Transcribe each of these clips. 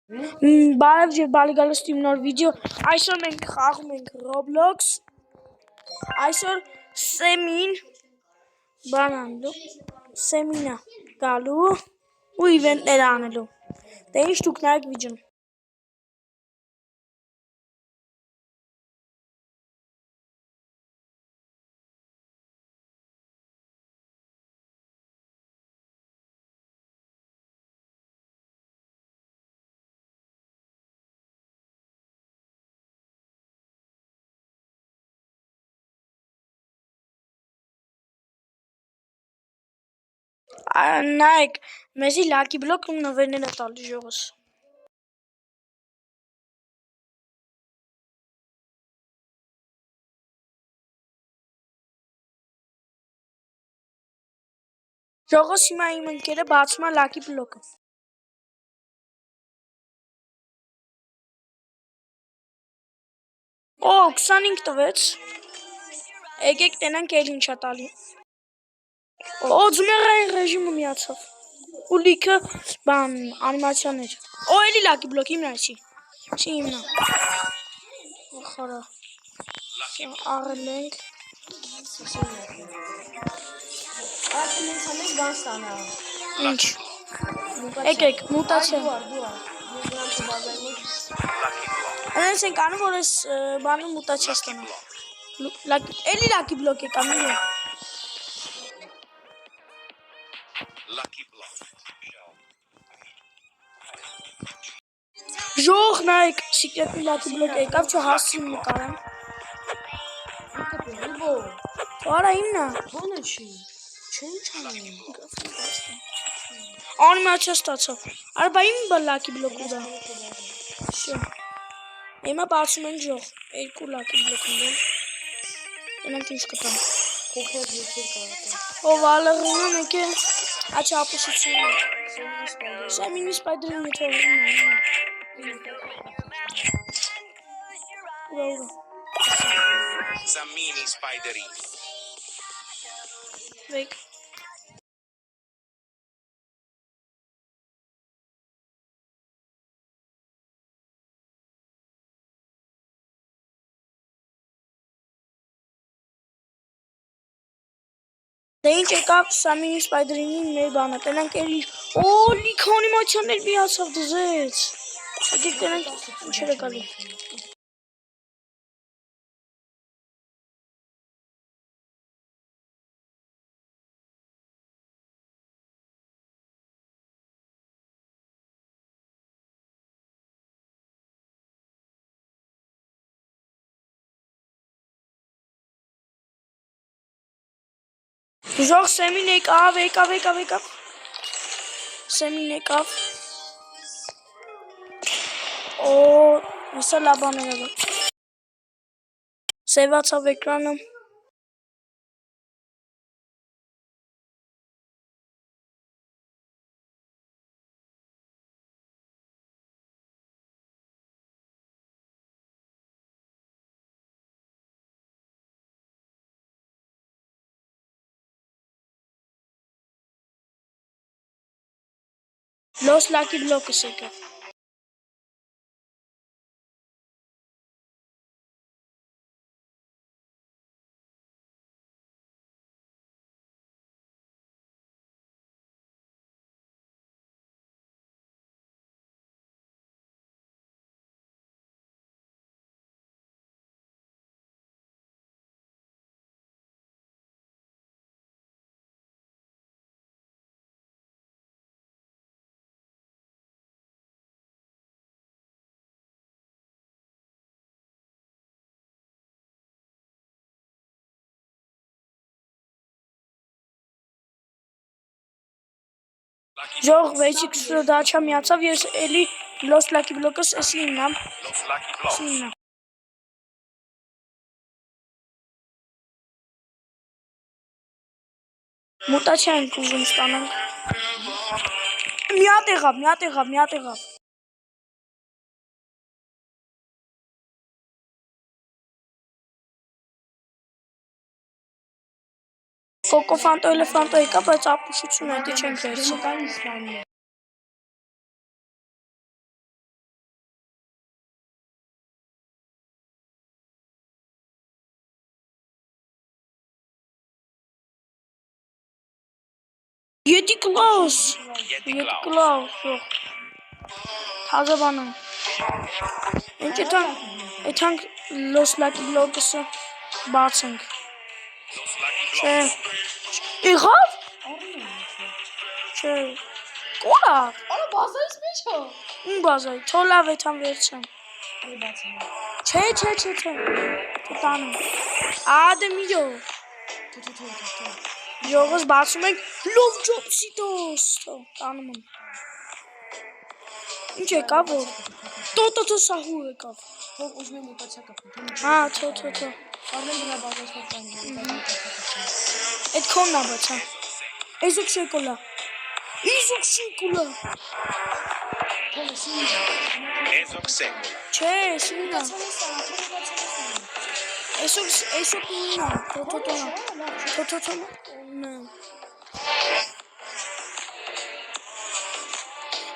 Բարև եւ բարի գալուստ իմ նոր վիդեո։ Այսօր մենք խաղում ենք Roblox։ Այսօր Սեմինա գալու ու իվենտներ անելու։ Դե ինչ դուք նայեք վիդեոն։ Նայեք, մեզի լաքի բլոկ ու նվերներ է տալի ժողս։ Ժողս հիմա իմ ընկերը բացում է լաքի բլոկը։ Օ, 25 տվեց։ Եկեք տենանք էլ ինչա տալի։ Օ, ձմեռային ռեժիմը միացավ։ Ու լիքը բան անիմացիաներ։ Օ, էլի լաքի բլոկ հիմնա չի։ Չի հիմնա։ Խորա։ Առել ենք։ Մենք բան ստանա։ Ինչ։ Եկեք, մուտացիա։ Այնպես ենք անում, որ այս բանը մուտացիա ստանա։ Էլի լաքի բլոկ եկա մի։ Ժող նայեք, սիկրետ լաքի բլոկ եկավ, չէ հասցին նկարեմ։ Արա իմնա։ Բանը չի։ Չէ ինչ անում։ Անիմացիա ստացավ։ Արա բա իմ լաքի բլոկ ուրա։ Շո։ Հիմա բացում ենք ժող։ Երկու լաքի բլոկ ունեմ։ Դրանք ինչ կտամ։ Կոկետ յութուր կարատա։ Ով ալղինը մեկ է։ Աչա ապուշությունը։ Սեմինի սպայդրին մեթորին։ Ուրա։ Samini Spidery. Վեկ։ Դե ինչ եկավ Սամինի Սպայդրինի մեր բանը, տենանք էլի, օ, լիք անիմացիաներ միացավ դզեց, եկեք տենանք ինչեր է գալի։ Ժող Սեմին եկավ, Սեմին եկավ, օ, հեսա լաբաներ եղավ, սևացավ էկրանը, լոս լաքի բլոկս եկավ, ժող վեջիկ դաչա միացավ, ես էլի լոս լաքի բլոկս էսի իմնամ, մուտացիա ենք ուզում ստանանք, միատ եղավ, Կոկո ֆանտո էլեֆանտո եկա, բայց ապուշություն հետի չենք վերցի։ Yedi Klaus. Yeti Yedi Klaus. Klaus. Yok. Taze bana. Önce tank Los Lucky Blocks'ı batsın. Los Lucky Şey. Blocks. İhab. Anlamıyorum. Şey. Kola. Ama bazıları special. Bazı. Tola ve tam vereceğim. İyi baksana. Şey. Tutanım. Adem yok. Tut. Yokuz batsın. Love Jobsitos. Tanımım. İnce kabul. To sahu kabul. Çok uzun bir kaça kapı. Ha, to. Oradan bile bazı special. Et konna bata. Ezok şokola. Böyle şimdi. Ezok Sekola. Şey, şimdi. Çalışsana. Ezok minna. To. Ne?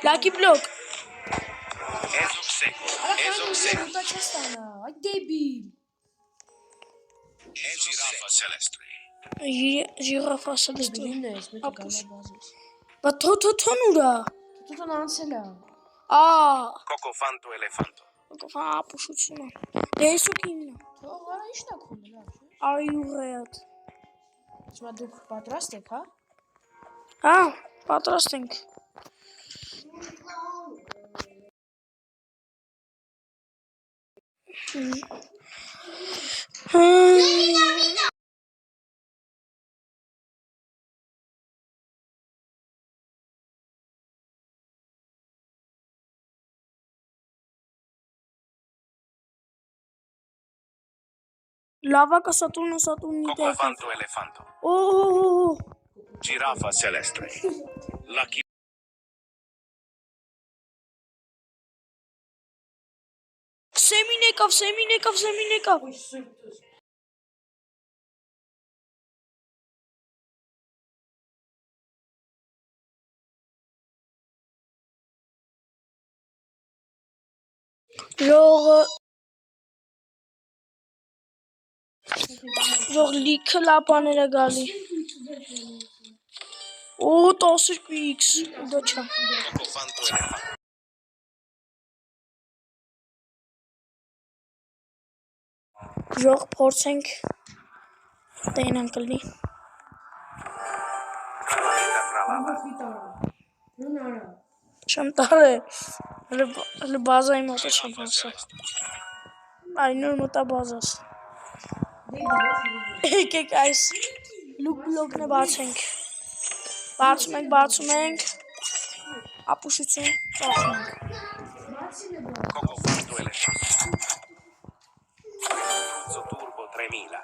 Lucky Block. Ezok Sekola. Ama Ezok kanka Sekola. burada çalışsana. Ay debil. Girafa Celestre. Jirafa celeste. Debilin de ismi Apus. galiba bazı. Ba to nura. Tutun ansela. Aa. Cocofanto Elefanto. Fa apuş uçuna. Ezok inna. To var işte konular. Are you red? Jsme duk patrastek, ha? Ha, patrasting. Lava Saturno Cocofanto Elefanto. Oh. Girafa Celestre. Lucky. Seminekov. Genre լիքը լապաներ է գալի։ Օ, 12x, դա չա։ Cocofanto Elefanto. Ժող փորձենք տենան կլնի։ Tralala Tralala. Չեմ տարե, հլը բազայի մոտը չեմ Girafa հասա։ Celestre. Այնոր մոտա բազաս։ Եկեք այս լուկ բլոկն է բացենք։ Բացում ենք, ապուշություն ծախում ենք։ Cocofanto Elefanto. Truzzo Turbo 3000.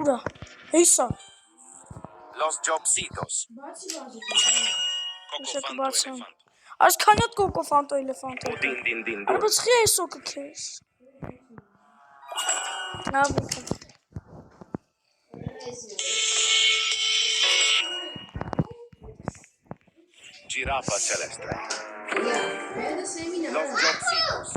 Ուրա, հիսա, Los Jobsitos. Uşak Cocofanto batsam. Elefanto. Այս քանյատ կոկոֆանտո էլեֆանտո։ Din. Բայց խի է սոկը քեզ։ Նավիկը։ Girafa Celestre. Los Jobsitos.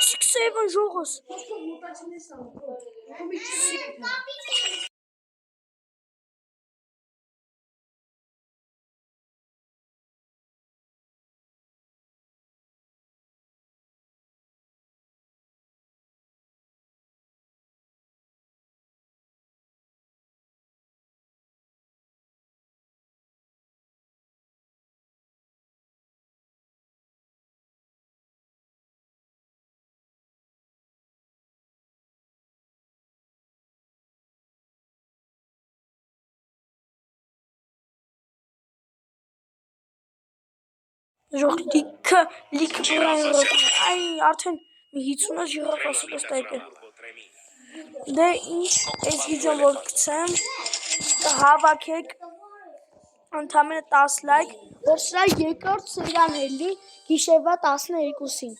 Սիքսեվն ժողոս։ Ժող լիքը բրայր այ արդեն 50-ը ժիրաֆ ասել է ստայկը։ Դե ինչ այս վիդեոն որ գցեմ հավաքեք ընդամենը 10 լայք որ սրա երկրորդ սերիան հելի գիշերվա 12-ին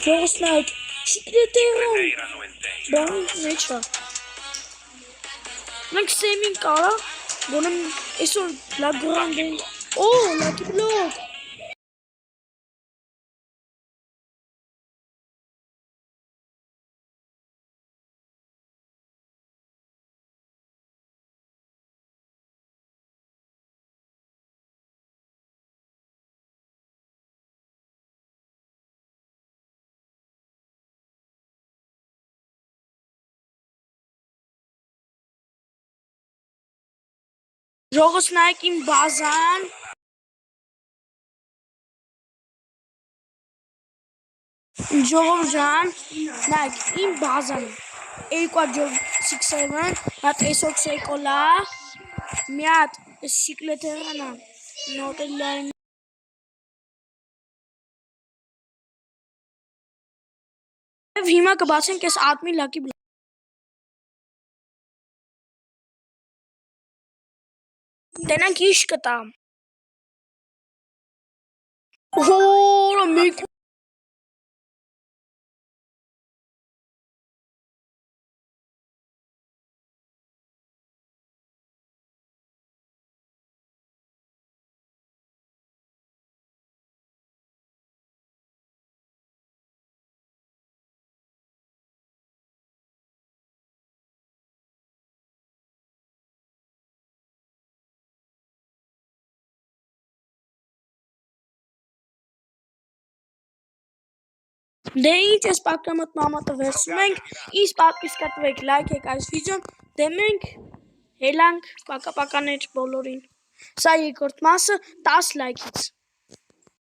Ժողովուրդ լայք, շիկրետերը, Erano entei. բան մեջա։ Մենք սեմին կարա, որում այսօր լա գրանդ են, օ, լակի բլոկ։ Ժողովուրդ նայեք իմ բազան։ Ժողովուրդ ջան, նայեք իմ բազան։ 2.67, հատ էսօքս էկոլա, մի հատ շիկլետերանա, նոտելային։ Եվ հիմա կբացենք այս ատմի լակի բլոկ։ Տենանք իշ կտամ։ Հորա մեկ Դե ինչ ես պատկամատ մամատը վերցում ենք, ինձ պատվիսկատվեք, լայք եք այս վիդեոն, դե մենք հելանք պակապականեր բոլորին։ Սա երկրորդ մասը 10 լայքից։